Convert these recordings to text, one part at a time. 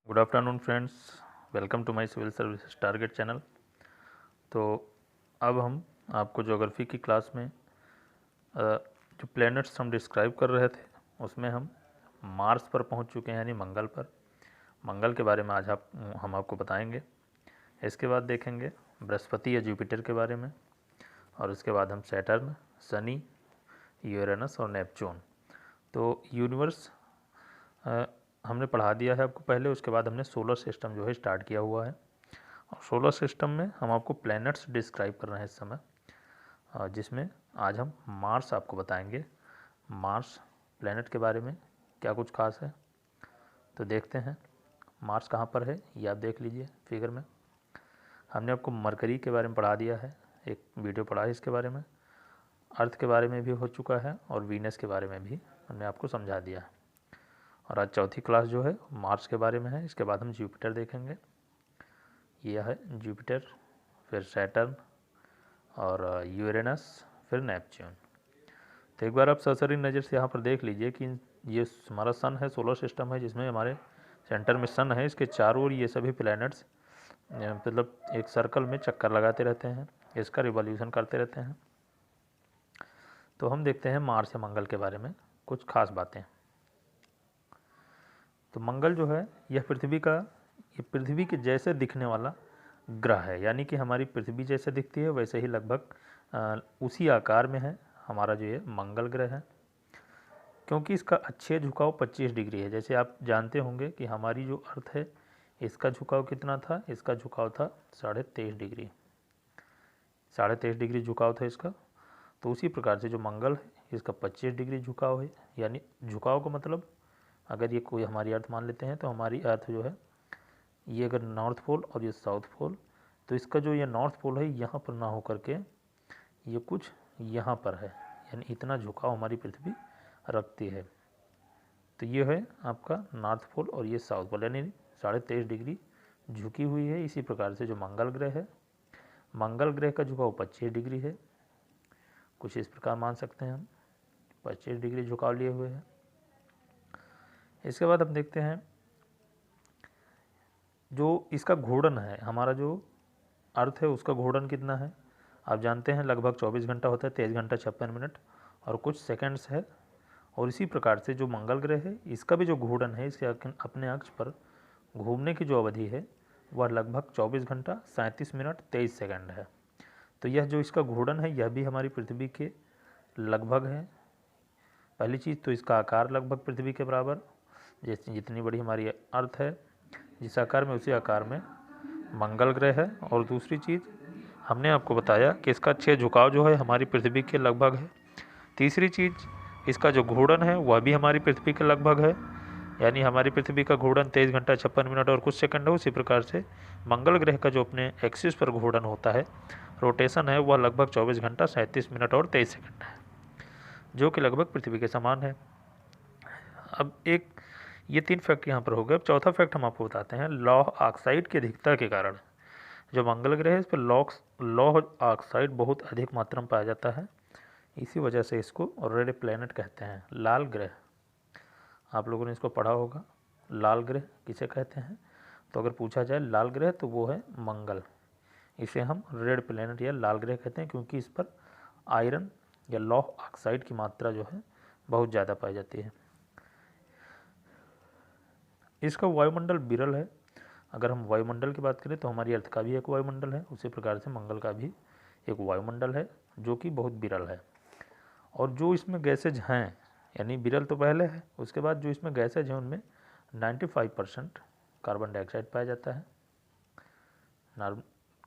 Good afternoon friends, welcome to my civil services target channel. तो अब हम आपको ज्योग्राफी की क्लास में जो प्लैनेट्स हम डिस्क्राइब कर रहे थे उसमें हम मार्स पर पहुंच चुके हैं, यानी मंगल पर। मंगल के बारे में आज हम आपको बताएंगे। इसके बाद देखेंगे बृहस्पति या जुपिटर के बारे में, और उसके बाद हम सैटर्न, शनि, यूरेनस और नेपच्यून। तो यूनिवर्स हमने पढ़ा दिया है आपको पहले। उसके बाद हमने सोलर सिस्टम जो है स्टार्ट किया हुआ है, और सोलर सिस्टम में हम आपको प्लैनेट्स डिस्क्राइब कर रहे हैं इस समय, जिसमें आज हम मार्स आपको बताएंगे। मार्स प्लैनेट के बारे में क्या कुछ खास है, तो देखते हैं मार्स कहाँ पर है। ये आप देख लीजिए फिगर में। हमने आपको मरकरी के बारे में पढ़ा दिया है, एक वीडियो पढ़ा है इसके बारे में। अर्थ के बारे में भी हो चुका है, और वीनस के बारे में भी हमने आपको समझा दिया है। और आज चौथी क्लास जो है मार्स के बारे में है। इसके बाद हम जुपिटर देखेंगे। यह है जुपिटर, फिर सैटर्न और यूरेनस, फिर नेपच्यून। तो एक बार आप सरसरी नज़र से यहाँ पर देख लीजिए कि ये हमारा सन है, सोलर सिस्टम है, जिसमें हमारे सेंटर में सन है। इसके चारों ओर ये सभी प्लैनेट्स मतलब एक सर्कल में चक्कर लगाते रहते हैं, इसका रिवॉल्यूशन करते रहते हैं। तो हम देखते हैं मार्स या मंगल के बारे में कुछ खास बातें। तो मंगल जो है यह पृथ्वी के जैसे दिखने वाला ग्रह है, यानी कि हमारी पृथ्वी जैसे दिखती है वैसे ही लगभग उसी आकार में है हमारा जो ये मंगल ग्रह है। क्योंकि इसका अक्षीय झुकाव 25 डिग्री है। जैसे आप जानते होंगे कि हमारी जो अर्थ है इसका झुकाव कितना था, इसका झुकाव था 23.5 डिग्री, 23.5 डिग्री झुकाव था इसका। तो उसी प्रकार से जो मंगल है इसका 25 डिग्री झुकाव है। यानी झुकाव का मतलब, अगर ये कोई हमारी अर्थ मान लेते हैं तो हमारी अर्थ जो है ये अगर नॉर्थ पोल और ये साउथ पोल, तो इसका जो ये नॉर्थ पोल है यहाँ पर ना हो करके ये कुछ यहाँ पर है, यानी इतना झुकाव हमारी पृथ्वी रखती है। तो ये है आपका नॉर्थ पोल और ये साउथ पोल, यानी 23.5 डिग्री झुकी हुई है। इसी प्रकार से जो मंगल ग्रह है, मंगल ग्रह का झुकाव 25 डिग्री है। कुछ इस प्रकार मान सकते हैं हम, 25 डिग्री झुकाव लिए हुए है। इसके बाद हम देखते हैं जो इसका घूर्णन है, हमारा जो अर्थ है उसका घूर्णन कितना है। आप जानते हैं लगभग 24 घंटा होता है, 23 घंटा 56 मिनट और कुछ सेकंड्स है। और इसी प्रकार से जो मंगल ग्रह है इसका भी जो घूर्णन है, इसके अपने अक्ष पर घूमने की जो अवधि है वह लगभग 24 घंटा 37 मिनट 23 सेकंड है। तो यह जो इसका घूर्णन है यह भी हमारी पृथ्वी के लगभग है। पहली चीज़ तो इसका आकार लगभग पृथ्वी के बराबर, जैसे जितनी बड़ी हमारी अर्थ है जिस आकार में, उसी आकार में मंगल ग्रह है। और दूसरी चीज़ हमने आपको बताया कि इसका अक्षीय झुकाव जो है हमारी पृथ्वी के लगभग है। तीसरी चीज़ इसका जो घूर्णन है वह भी हमारी पृथ्वी के लगभग है, यानी हमारी पृथ्वी का घूर्णन 23 घंटा 56 मिनट और कुछ सेकंड है। उसी प्रकार से मंगल ग्रह का जो अपने एक्सिस पर घूर्णन होता है, रोटेशन है, वह लगभग 24 घंटा 37 मिनट और 23 सेकंड है, जो कि लगभग पृथ्वी के समान है। अब ये 3 फैक्ट यहाँ पर हो गए। अब चौथा फैक्ट हम आपको बताते हैं। लौह ऑक्साइड की अधिकता के कारण जो मंगल ग्रह है इस पर लौह ऑक्साइड बहुत अधिक मात्रा में पाया जाता है। इसी वजह से इसको रेड प्लैनेट कहते हैं, लाल ग्रह। आप लोगों ने इसको पढ़ा होगा, लाल ग्रह किसे कहते हैं। तो अगर पूछा जाए लाल ग्रह तो वो है मंगल। इसे हम रेड प्लैनेट या लाल ग्रह कहते हैं, क्योंकि इस पर आयरन या लौह ऑक्साइड की मात्रा जो है बहुत ज़्यादा पाई जाती है। इसका वायुमंडल विरल है। अगर हम वायुमंडल की बात करें तो हमारी अर्थ का भी एक वायुमंडल है, उसी प्रकार से मंगल का भी एक वायुमंडल है जो कि बहुत विरल है। और जो इसमें गैसेज हैं, यानी विरल तो पहले है, उसके बाद जो इसमें गैसेज हैं उनमें 95% कार्बन डाइऑक्साइड पाया जाता है,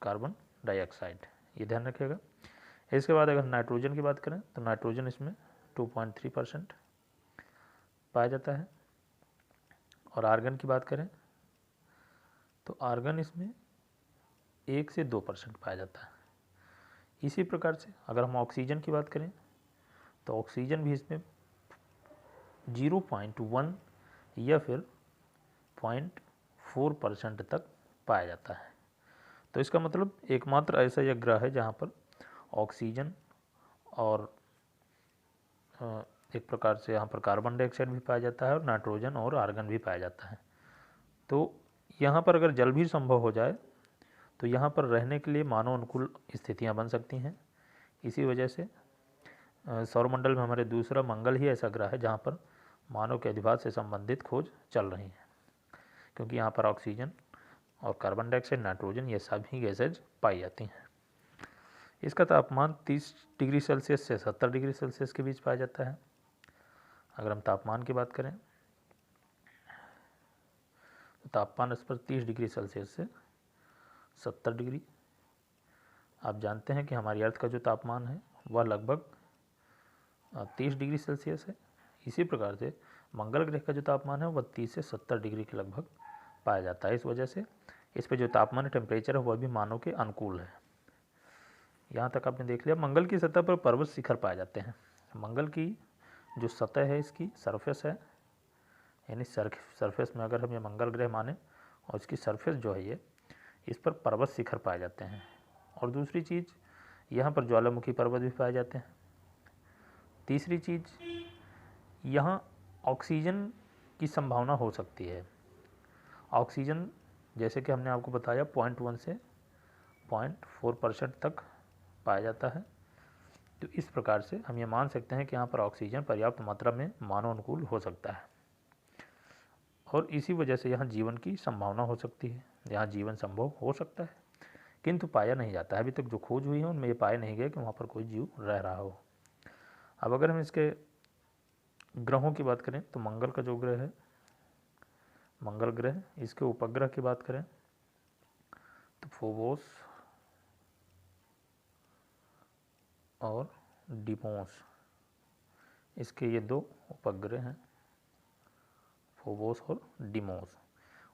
कार्बन डाइऑक्साइड, ये ध्यान रखिएगा। इसके बाद अगर नाइट्रोजन की बात करें तो नाइट्रोजन इसमें 2.3% पाया जाता है। और आर्गन की बात करें तो आर्गन इसमें 1 से 2% पाया जाता है। इसी प्रकार से अगर हम ऑक्सीजन की बात करें तो ऑक्सीजन भी इसमें 0.1 या फिर 0.4% तक पाया जाता है। तो इसका मतलब एकमात्र ऐसा यह ग्रह है जहाँ पर ऑक्सीजन और एक प्रकार से यहाँ पर कार्बन डाइऑक्साइड भी पाया जाता है और नाइट्रोजन और आर्गन भी पाया जाता है। तो यहाँ पर अगर जल भी संभव हो जाए तो यहाँ पर रहने के लिए मानव अनुकूल स्थितियाँ बन सकती हैं। इसी वजह से सौरमंडल में हमारे दूसरा मंगल ही ऐसा ग्रह है जहाँ पर मानव के अधिवास से संबंधित खोज चल रही है, क्योंकि यहाँ पर ऑक्सीजन और कार्बन डाइऑक्साइड, नाइट्रोजन ये सभी गैसेज पाई जाती हैं। इसका तापमान 30 डिग्री सेल्सियस से 70 डिग्री सेल्सियस के बीच पाया जाता है। अगर हम तापमान की बात करें तो तापमान इस पर 30 डिग्री सेल्सियस से 70 डिग्री। आप जानते हैं कि हमारी अर्थ का जो तापमान है वह लगभग 30 डिग्री सेल्सियस है। इसी प्रकार से मंगल ग्रह का जो तापमान है वह 30 से 70 डिग्री के लगभग पाया जाता है। इस वजह से इस पर जो तापमान टेम्परेचर है वह भी मानव के अनुकूल है। यहाँ तक आपने देख लिया। मंगल की सतह पर पर्वत शिखर पाए जाते हैं। मंगल की जो सतह है, इसकी सरफेस है, यानी सरफेस में अगर हम ये मंगल ग्रह माने और इसकी सरफेस जो है ये, इस पर पर्वत शिखर पाए जाते हैं। और दूसरी चीज़, यहाँ पर ज्वालामुखी पर्वत भी पाए जाते हैं। तीसरी चीज़, यहाँ ऑक्सीजन की संभावना हो सकती है। ऑक्सीजन जैसे कि हमने आपको बताया 0.1 से 0.4% तक पाया जाता है। तो इस प्रकार से हम ये मान सकते हैं कि यहाँ पर ऑक्सीजन पर्याप्त मात्रा में मानव अनुकूल हो सकता है और इसी वजह से यहाँ जीवन की संभावना हो सकती है। यहाँ जीवन संभव हो सकता है, किंतु पाया नहीं जाता है। अभी तक जो खोज हुई है उनमें ये पाया नहीं गया कि वहाँ पर कोई जीव रह रहा हो। अब अगर हम इसके ग्रहों की बात करें तो मंगल का जो ग्रह है, मंगल ग्रह, इसके उपग्रह की बात करें तो फोबोस और डिमोस, इसके ये दो उपग्रह हैं, फोबोस और डिमोस।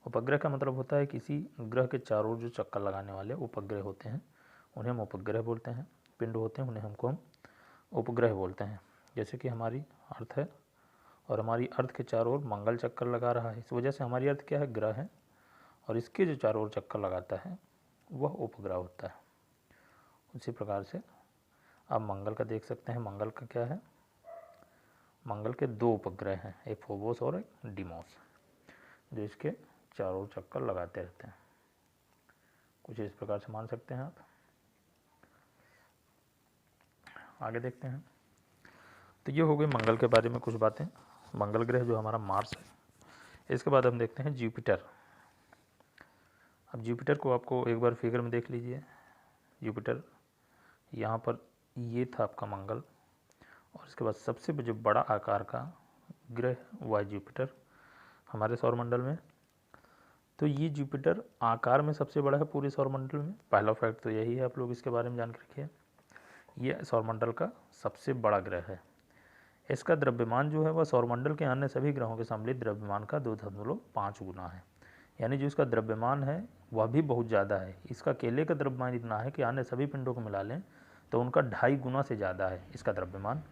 उपग्रह का मतलब होता है किसी ग्रह के चारों ओर जो चक्कर लगाने वाले उपग्रह होते हैं उन्हें हम उपग्रह बोलते हैं। पिंड होते हैं उन्हें हम उपग्रह बोलते हैं। जैसे कि हमारी अर्थ है और हमारी अर्थ के चारों ओर मंगल चक्कर लगा रहा है, इस वजह से हमारी अर्थ क्या है, ग्रह है, और इसके जो चारों ओर चक्कर लगाता है वह उपग्रह होता है। उसी प्रकार से आप मंगल का देख सकते हैं। मंगल का क्या है, मंगल के दो उपग्रह हैं, एक फोबोस और एक डिमोस, जो इसके चारों ओर चक्कर लगाते रहते हैं। कुछ इस प्रकार से मान सकते हैं आप। आगे देखते हैं। तो ये हो गई मंगल के बारे में कुछ बातें, मंगल ग्रह जो हमारा मार्स है। इसके बाद हम देखते हैं जुपिटर। अब जुपिटर को आपको एक बार फिगर में देख लीजिए। जुपिटर यहाँ पर ये था आपका मंगल, और इसके बाद सबसे जो बड़ा आकार का ग्रह वह है जुपिटर हमारे सौरमंडल में। तो ये जुपिटर आकार में सबसे बड़ा है पूरे सौरमंडल में। पहला फैक्ट तो यही है, आप लोग इसके बारे में जान के रखिए। ये सौरमंडल का सबसे बड़ा ग्रह है। इसका द्रव्यमान जो है वह सौरमंडल के अन्य सभी ग्रहों के सम्मिलित द्रव्यमान का 2.5 गुना है। यानी जो इसका द्रव्यमान है वह भी बहुत ज़्यादा है। इसका अकेले का द्रव्यमान इतना है कि अन्य सभी पिंडों को मिला लें तो उनका 2.5 गुना से ज़्यादा है इसका द्रव्यमान।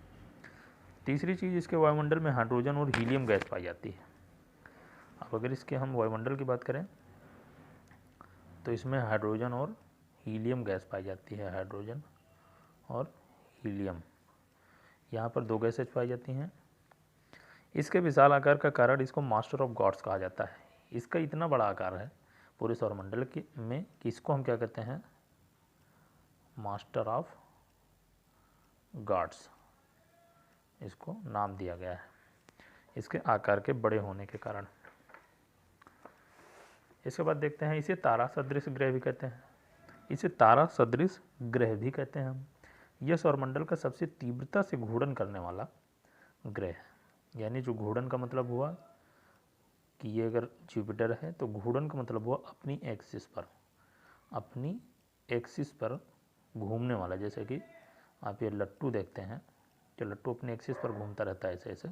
तीसरी चीज़, इसके वायुमंडल में हाइड्रोजन और हीलियम गैस पाई जाती है। अब अगर इसके हम वायुमंडल की बात करें तो इसमें हाइड्रोजन और हीलियम गैस पाई जाती है। हाइड्रोजन और हीलियम, यहाँ पर दो गैसेज पाई जाती हैं। इसके विशाल आकार का कारण इसको मास्टर ऑफ गॉड्स कहा जाता है। इसका इतना बड़ा आकार है पूरे सौरमंडल के में कि इसको हम क्या कहते हैं, मास्टर ऑफ गॉड्स, इसको नाम दिया गया है इसके आकार के बड़े होने के कारण। इसके बाद देखते हैं, इसे तारा सदृश ग्रह भी कहते हैं। इसे तारा सदृश ग्रह भी कहते हैं हम। यह सौरमंडल का सबसे तीव्रता से घूर्णन करने वाला ग्रह है। यानी जो घूर्णन का मतलब हुआ कि ये अगर जुपिटर है तो घूर्णन का मतलब हुआ अपनी एक्सिस पर, अपनी एक्सिस पर घूमने वाला। जैसे कि आप ये लट्टू देखते हैं, जो लट्टू अपनी एक्सिस पर घूमता रहता है ऐसे ऐसे,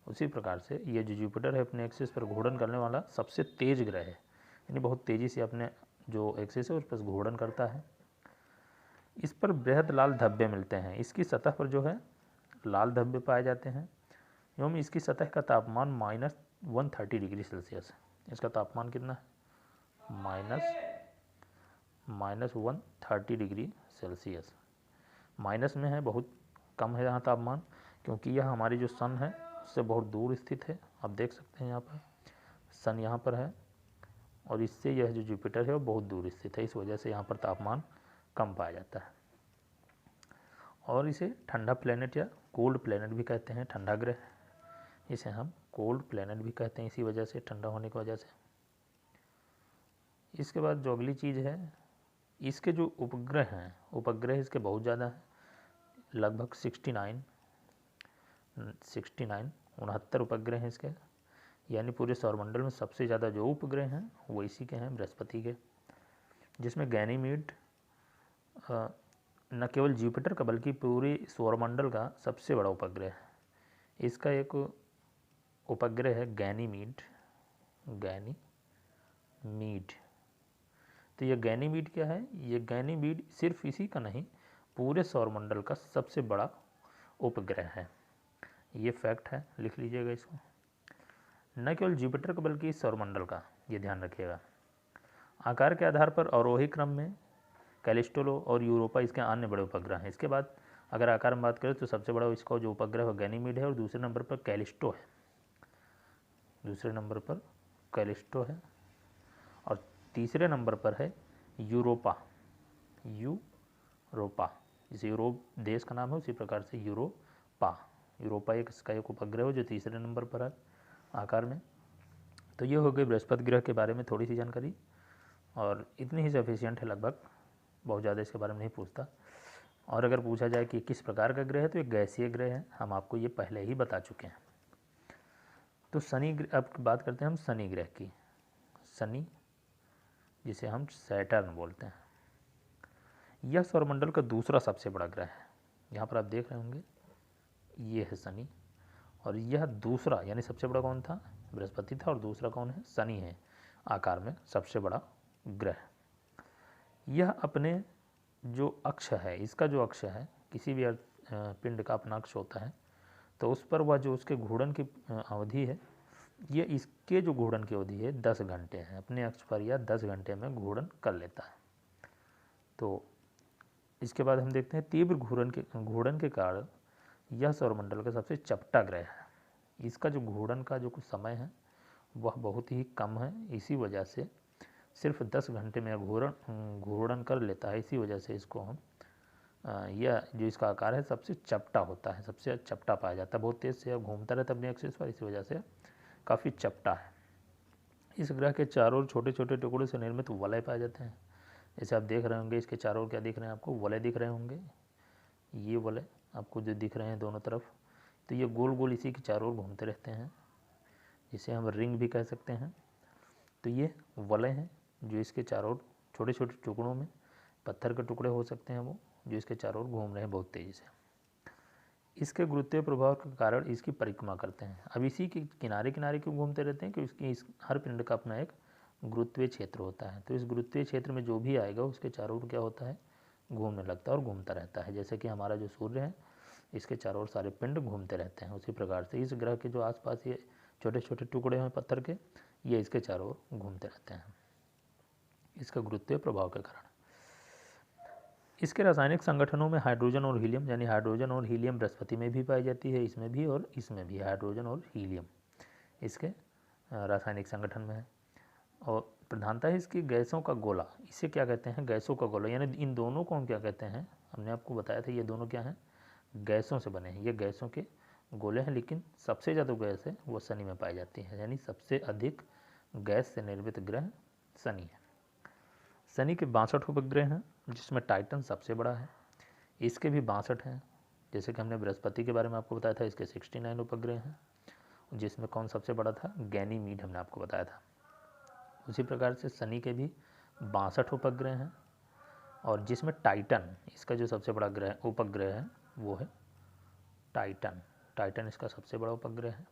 उसी प्रकार से ये जो जुपिटर है अपने एक्सिस पर घूर्णन करने वाला सबसे तेज ग्रह है। यानी बहुत तेज़ी से अपने जो एक्सिस है उस पर घूर्णन करता है। इस पर बृहद लाल धब्बे मिलते हैं। इसकी सतह पर जो है लाल धब्बे पाए जाते हैं। एवं इसकी सतह का तापमान -130 डिग्री सेल्सियस है। इसका तापमान कितना है, -130 डिग्री सेल्सियस। माइनस में है, बहुत कम है यहाँ तापमान, क्योंकि यह हमारी जो सन है उससे बहुत दूर स्थित है। आप देख सकते हैं यहाँ पर सन यहाँ पर है और इससे यह जो जुपिटर है वो बहुत दूर स्थित है, इस वजह से यहाँ पर तापमान कम पाया जाता है। और इसे ठंडा प्लेनेट या कोल्ड प्लेनेट भी कहते हैं, ठंडा ग्रह, इसे हम कोल्ड प्लेनेट भी कहते हैं इसी वजह से, ठंडा होने की वजह से। इसके बाद जो अगली चीज़ है, इसके जो उपग्रह हैं, उपग्रह इसके बहुत ज़्यादा हैं, लगभग 69 उपग्रह हैं इसके, यानी पूरे सौरमंडल में सबसे ज़्यादा जो उपग्रह हैं वो इसी के हैं, बृहस्पति के, जिसमें गैनीमीड न केवल जुपिटर का बल्कि पूरे सौरमंडल का सबसे बड़ा उपग्रह है। इसका एक उपग्रह है गैनीमीड, तो ये गैनीमीड क्या है, ये गैनीमीड सिर्फ इसी का नहीं पूरे सौरमंडल का सबसे बड़ा उपग्रह है। ये फैक्ट है, लिख लीजिएगा इसको। न केवल जुपिटर का बल्कि सौरमंडल का, ये ध्यान रखिएगा। आकार के आधार पर अवरोही क्रम में कैलिस्टो और यूरोपा इसके अन्य बड़े उपग्रह हैं। इसके बाद अगर आकार में बात करें तो सबसे बड़ा इसका जो उपग्रह है गैनीमीड है, और दूसरे नंबर पर कैलिस्टो है, और तीसरे नंबर पर है यूरोपा, जैसे यूरोप देश का नाम है उसी प्रकार से यूरोपा एक इसका एक उपग्रह है जो तीसरे नंबर पर है आकार में। तो ये हो गई बृहस्पति ग्रह के बारे में थोड़ी सी जानकारी, और इतनी ही सफिशिएंट है लगभग, बहुत ज़्यादा इसके बारे में नहीं पूछता। और अगर पूछा जाए कि किस प्रकार का ग्रह है तो एक गैसीय ग्रह है, हम आपको ये पहले ही बता चुके हैं। तो शनि, अब बात करते हैं हम शनि ग्रह की। शनि, जिसे हम सैटर्न बोलते हैं, यह सौरमंडल का दूसरा सबसे बड़ा ग्रह है। यहाँ पर आप देख रहे होंगे ये है शनि, और यह दूसरा, यानी सबसे बड़ा कौन था, बृहस्पति था, और दूसरा कौन है, शनि है, आकार में सबसे बड़ा ग्रह। यह अपने जो अक्ष है, इसका जो अक्ष है, किसी भी पिंड का अपना अक्ष होता है, तो उस पर वह जो उसके घूर्णन की अवधि है, ये इसके जो घूर्णन की अवधि है 10 घंटे है, अपने अक्ष पर यह 10 घंटे में घूर्णन कर लेता है। तो इसके बाद हम देखते हैं तीव्र घूर्णन के कारण यह सौरमंडल का सबसे चपटा ग्रह है। इसका जो घूर्णन का जो कुछ समय है वह बहुत ही कम है, इसी वजह से सिर्फ 10 घंटे में घूर्णन कर लेता है, इसी वजह से इसको हम यह जो इसका आकार है सबसे चपटा होता है, सबसे चपटा पाया जाता है, बहुत तेज़ से घूमता रहता है अपने एक्सिस पर, इसी वजह से काफ़ी चपटा है। इस ग्रह के चारों ओर छोटे छोटे टुकड़े से निर्मित वलय पाए जाते हैं। जैसे आप देख रहे होंगे इसके चारों ओर क्या दिख रहे हैं आपको, वलय दिख रहे होंगे, ये वलय आपको जो दिख रहे हैं दोनों तरफ, तो ये गोल गोल इसी के चारों ओर घूमते रहते हैं, जिसे हम रिंग भी कह सकते हैं। तो ये वलय हैं जो इसके चारों ओर छोटे छोटे टुकड़ों में, पत्थर के टुकड़े हो सकते हैं वो, जो इसके चारों ओर घूम रहे हैं बहुत तेज़ी से। इसके गुरुत्वीय प्रभाव के कारण इसकी परिक्रमा करते हैं। अब इसी के किनारे किनारे क्यों घूमते रहते हैं, क्योंकि इस हर पिंड का अपना एक गुरुत्वीय क्षेत्र होता है, तो इस गुरुत्वीय क्षेत्र में जो भी आएगा उसके चारों ओर क्या होता है, घूमने लगता है और घूमता रहता है। जैसे कि हमारा जो सूर्य है, इसके चारों ओर सारे पिंड घूमते रहते हैं, उसी प्रकार से इस ग्रह के जो आसपास ये छोटे छोटे टुकड़े हैं पत्थर के, ये इसके चारों ओर घूमते रहते हैं, इसका गुरुत्वीय प्रभाव के कारण। इसके रासायनिक संगठनों में हाइड्रोजन और हीलियम, यानी हाइड्रोजन और हीलियम बृहस्पति में भी पाई जाती है, इसमें भी और इसमें भी हाइड्रोजन और हीलियम इसके रासायनिक संगठन में है। और प्रधानता है इसकी गैसों का गोला, इसे क्या कहते हैं, गैसों का गोला, यानी इन दोनों को हम क्या कहते हैं, हमने आपको बताया था ये दोनों क्या हैं, गैसों से बने हैं, ये गैसों के गोले हैं, लेकिन सबसे ज़्यादा गैस है वो शनि में पाई जाती है, यानी सबसे अधिक गैस से निर्मित ग्रह शनि है। शनि के 62 उपग्रह हैं, जिसमें टाइटन सबसे बड़ा है, इसके भी 62 हैं। जैसे कि हमने बृहस्पति के बारे में आपको बताया था, इसके 69 उपग्रह हैं, जिसमें कौन सबसे बड़ा था, गैनीमीड हमने आपको बताया था। उसी प्रकार से शनि के भी 62 उपग्रह हैं, और जिसमें टाइटन इसका जो सबसे बड़ा उपग्रह है वो है टाइटन इसका सबसे बड़ा उपग्रह है।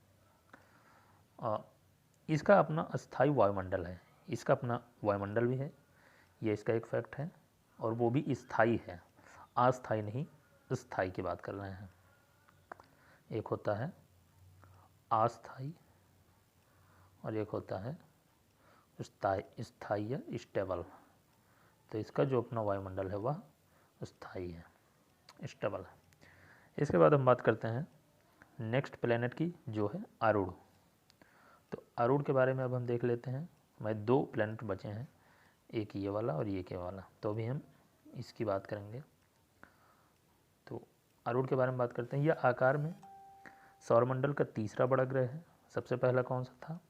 और इसका अपना अस्थायी वायुमंडल है, इसका अपना वायुमंडल भी है, ये इसका एक फैक्ट है, और वो भी स्थायी है, अस्थायी नहीं, स्थायी की बात कर रहे हैं। एक होता है अस्थायी और एक होता है स्थायी या स्टेबल। तो इसका जो अपना वायुमंडल है वह स्थायी है, स्टेबल है। इसके बाद हम बात करते हैं नेक्स्ट प्लेनेट की, जो है अरुण। तो अरुण के बारे में अब हम देख लेते हैं। मैं 2 प्लैनेट बचे हैं, एक ये वाला और एक ये वाला, तो अभी हम इसकी बात करेंगे। तो आरूढ़ के बारे में बात करते हैं। यह आकार में सौरमंडल का तीसरा बड़ा ग्रह है। सबसे पहला कौन सा था?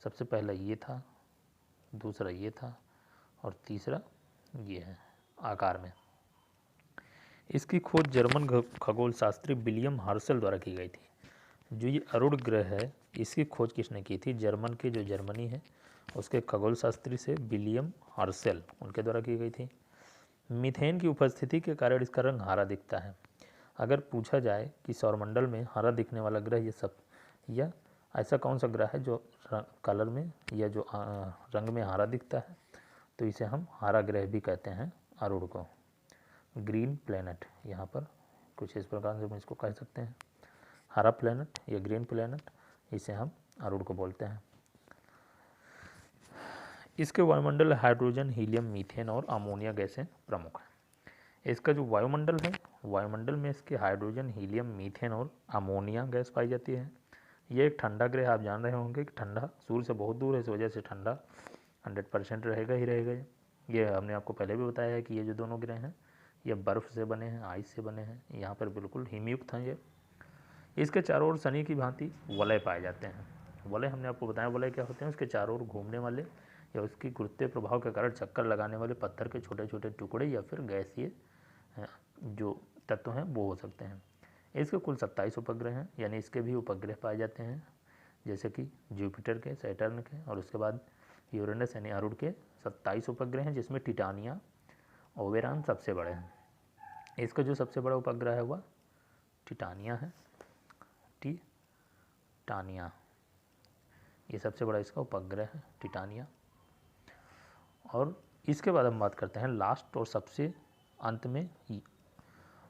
सबसे पहला ये था, दूसरा ये था और तीसरा ये है आकार में। इसकी खोज जर्मन खगोल शास्त्री विलियम हर्शल द्वारा की गई थी। जो ये आरूढ़ ग्रह है इसकी खोज किसने की थी? जर्मन के जो जर्मनी है उसके खगोल शास्त्री से विलियम हर्शल, उनके द्वारा की गई थी। मीथेन की उपस्थिति के कारण इसका रंग हरा दिखता है। अगर पूछा जाए कि सौरमंडल में हरा दिखने वाला ग्रह ये सब या ऐसा कौन सा ग्रह है जो कलर में या जो रंग में हरा दिखता है, तो इसे हम हरा ग्रह भी कहते हैं आरूढ़ को, ग्रीन प्लैनेट। यहाँ पर कुछ इस प्रकार से हम इसको कह सकते हैं, हरा प्लैनेट या ग्रीन प्लैनेट, इसे हम आरूढ़ को बोलते हैं। इसके वायुमंडल हाइड्रोजन, हीलियम, मीथेन और अमोनिया गैसें प्रमुख हैं। इसका जो वायुमंडल है, वायुमंडल में इसके हाइड्रोजन, हीलियम, मीथेन और अमोनिया गैस पाई जाती है। यह एक ठंडा ग्रह, आप जान रहे होंगे कि ठंडा, सूर्य से बहुत दूर है, इस वजह से ठंडा 100% रहेगा ही रहेगा। ये हमने आपको पहले भी बताया है कि ये जो दोनों ग्रह हैं ये बर्फ़ से बने हैं, आइस से बने हैं, यहाँ पर बिल्कुल हिमयुक्त हैं ये। इसके चारों ओर शनि की भांति वलय पाए जाते हैं। वलय हमने आपको बताया वलय क्या होते हैं, उसके चारों ओर घूमने वाले या उसकी गुरुत्वीय प्रभाव के कारण चक्कर लगाने वाले पत्थर के छोटे छोटे टुकड़े या फिर गैसीय जो तत्व हैं वो हो सकते हैं। इसके कुल 27 उपग्रह हैं, यानी इसके भी उपग्रह पाए जाते हैं, जैसे कि जुपिटर के, सैटर्न के और उसके बाद यूरेनस यानी आरूढ़ के 27 उपग्रह हैं, जिसमें टिटानिया, ओबेरॉन सबसे बड़े हैं। इसका जो सबसे बड़ा उपग्रह है वह टिटानिया है, टिटानिया, ये सबसे बड़ा इसका उपग्रह है टिटानिया। और इसके बाद हम बात करते हैं लास्ट और सबसे अंत में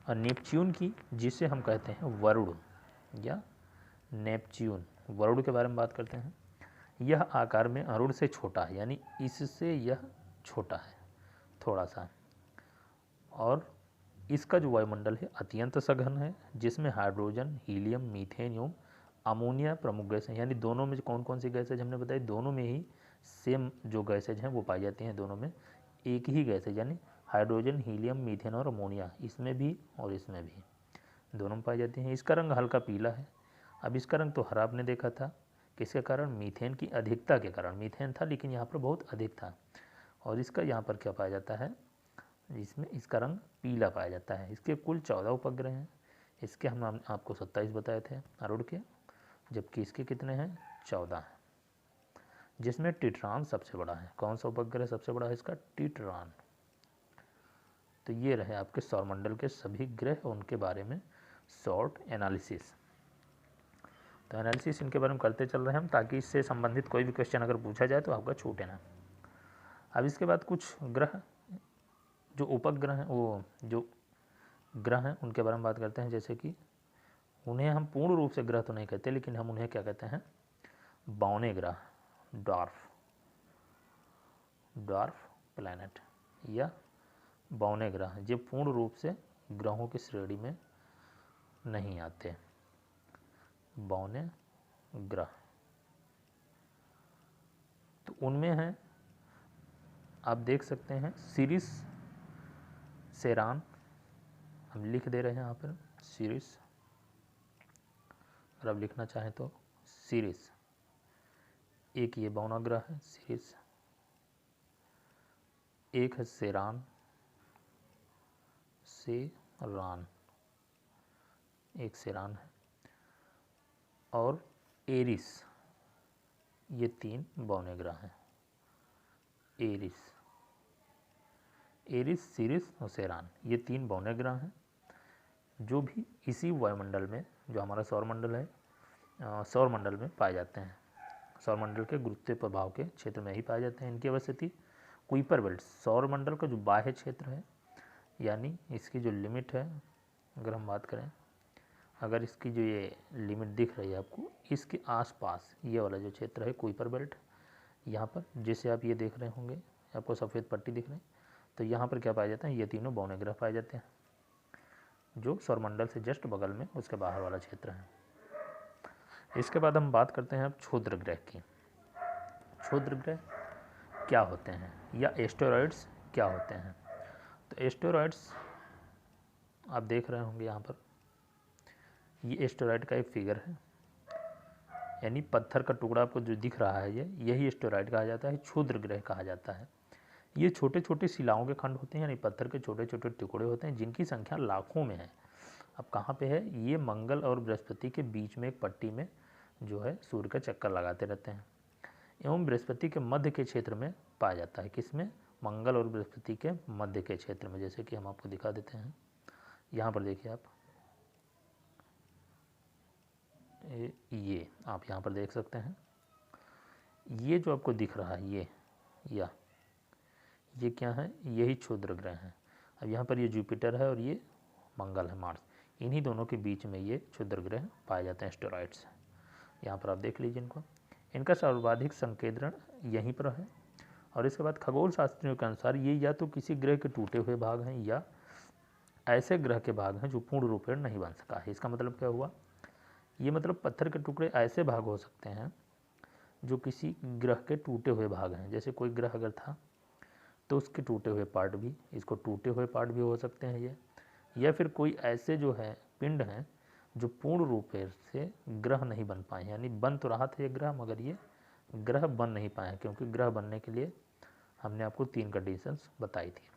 नेपच्यून की, जिसे हम कहते हैं वरुण या नेपच्यून। वरुण के बारे में बात करते हैं। यह आकार में आरूढ़ से छोटा है, यानी इससे यह छोटा है थोड़ा सा, और इसका जो वायुमंडल है अत्यंत सघन है, जिसमें हाइड्रोजन, हीलियम, मीथेन एवं अमोनिया प्रमुख गैस हैं। यानी दोनों में कौन कौन सी गैसेज हमने बताई, दोनों में ही सेम जो गैसेज हैं वो पाई जाती हैं। दोनों में एक ही गैस है, यानी हाइड्रोजन, हीलियम, मीथेन और अमोनिया, इसमें भी और इसमें भी दोनों में पाई जाती हैं। इसका रंग हल्का पीला है। अब इसका रंग तो हरा आपने देखा था, किसके कारण? मीथेन की अधिकता के कारण। मीथेन था लेकिन यहाँ पर बहुत अधिक था, और इसका यहाँ पर क्या पाया जाता है, इसमें इसका रंग पीला पाया जाता है। इसके कुल 14 उपग्रह हैं। इसके हम आपको 27 बताए थे आरूढ़ के, जबकि इसके कितने हैं? 14 हैं, जिसमें टिट्रान सबसे बड़ा है। कौन सा उपग्रह सबसे बड़ा है इसका? टिट्रान। तो ये रहे आपके सौरमंडल के सभी ग्रह, उनके बारे में शॉर्ट एनालिसिस। तो एनालिसिस इनके बारे में करते चल रहे हैं हम, ताकि इससे संबंधित कोई भी क्वेश्चन अगर पूछा जाए तो आपका छूटे ना। अब इसके बाद कुछ ग्रह जो उपग्रह हैं, वो जो ग्रह हैं उनके बारे में बात करते हैं। जैसे कि उन्हें हम पूर्ण रूप से ग्रह तो नहीं कहते, लेकिन हम उन्हें क्या कहते हैं? बौने ग्रह, ड्वार्फ प्लैनेट या बौने ग्रह। ये पूर्ण रूप से ग्रहों की श्रेणी में नहीं आते, बौने ग्रह। तो उनमें हैं, आप देख सकते हैं, सिरिस, सेरान, हम लिख दे रहे हैं यहाँ पर सिरिस, अगर आप लिखना चाहें तो सिरिस। एक ये बौना ग्रह है सिरिस, एक है सेरान, एक सेरान है, और एरिस, ये 3 बौने ग्रह हैं। एरिस, सिरिस और सेरान, ये 3 बौने ग्रह हैं, जो भी इसी वायुमंडल में, जो हमारा सौरमंडल है, सौरमंडल में पाए जाते हैं। सौरमंडल के गुरुत्वीय प्रभाव के क्षेत्र में ही पाए जाते हैं। इनकी अवस्थिति कुइपर बेल्ट, सौरमंडल का जो बाह्य क्षेत्र है, यानी इसकी जो लिमिट है, अगर हम बात करें, अगर इसकी जो ये लिमिट दिख रही है आपको, इसके आसपास ये वाला जो क्षेत्र है कुइपर बेल्ट, यहाँ पर जिसे आप ये देख रहे होंगे, आपको सफ़ेद पट्टी दिख रही है, तो यहाँ पर क्या पाया जाता है? ये तीनों बौने ग्रह पाए जाते हैं, जो सौरमंडल से जस्ट बगल में उसके बाहर वाला क्षेत्र है। इसके बाद हम बात करते हैं अब क्षुद्र ग्रह की। क्षुद्र ग्रह क्या होते हैं या एस्टेरॉइड्स क्या होते हैं। तो एस्टेरॉइड्स आप देख रहे होंगे यहाँ पर, ये एस्टेरॉइड का एक फिगर है, यानी पत्थर का टुकड़ा आपको जो दिख रहा है यही एस्टेरॉइड कहा जाता है, क्षुद्र ग्रह कहा जाता है। ये छोटे छोटे शिलाओं के खंड होते हैं, यानी पत्थर के छोटे छोटे टुकड़े होते हैं जिनकी संख्या लाखों में है। अब कहाँ पे है ये, मंगल और बृहस्पति के बीच में एक पट्टी में जो है सूर्य का चक्कर लगाते रहते हैं एवं बृहस्पति के मध्य के क्षेत्र में पाया जाता है। किसमें, मंगल और बृहस्पति के मध्य के क्षेत्र में। जैसे कि हम आपको दिखा देते हैं, यहाँ पर देखिए आप, ये आप यहाँ पर देख सकते हैं, ये जो आपको दिख रहा है ये क्या है, यही क्षुद्र ग्रह हैं। अब यहाँ पर ये जुपिटर है और ये मंगल है, मार्स, इन्हीं दोनों के बीच में ये क्षुद्र ग्रह पाए जाते हैं, एस्टेरॉइड्स। यहाँ पर आप देख लीजिए इनको, इनका सर्वाधिक संकेंद्रण यहीं पर है। और इसके बाद खगोल शास्त्रियों के अनुसार ये या तो किसी ग्रह के टूटे हुए भाग हैं या ऐसे ग्रह के भाग हैं जो पूर्ण रूप से नहीं बन सका है। इसका मतलब क्या हुआ, ये मतलब पत्थर के टुकड़े ऐसे भाग हो सकते हैं जो किसी ग्रह के टूटे हुए भाग हैं। जैसे कोई ग्रह अगर था तो उसके टूटे हुए पार्ट भी, इसको टूटे हुए पार्ट भी हो सकते हैं ये, या फिर कोई ऐसे जो है पिंड हैं जो पूर्ण रूप से ग्रह नहीं बन पाए, यानी बन तो रहा था ये ग्रह मगर ये ग्रह बन नहीं पाए हैं, क्योंकि ग्रह बनने के लिए हमने आपको 3 कंडीशंस बताई थी।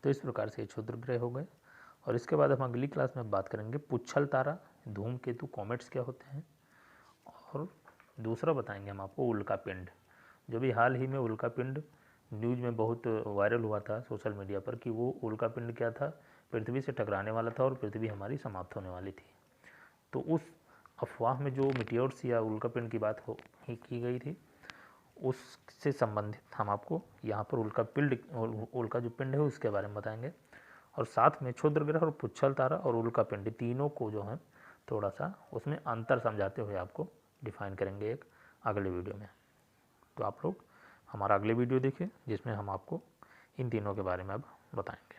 तो इस प्रकार से ये क्षुद्र ग्रह हो गए। और इसके बाद हम अगली क्लास में बात करेंगे पुच्छल तारा, धूमकेतु, कॉमेट्स क्या होते हैं, और दूसरा बताएंगे हम आपको उल्का पिंड। जो भी हाल ही में उल्का पिंड न्यूज़ में बहुत वायरल हुआ था सोशल मीडिया पर कि वो उल्का पिंड क्या था, पृथ्वी से टकराने वाला था और पृथ्वी हमारी समाप्त होने वाली थी। तो उस अफवाह में जो मीटियोर्स या उल्का पिंड की बात की गई थी, उससे संबंधित हम आपको यहाँ पर उल्का जो पिंड है उसके बारे में बताएंगे। और साथ में क्षुद्र ग्रह और पुच्छल तारा और उल्का पिंड तीनों को जो है थोड़ा सा उसमें अंतर समझाते हुए आपको डिफाइन करेंगे एक अगले वीडियो में। तो आप लोग हमारा अगले वीडियो देखिए जिसमें हम आपको इन तीनों के बारे में अब बताएंगे।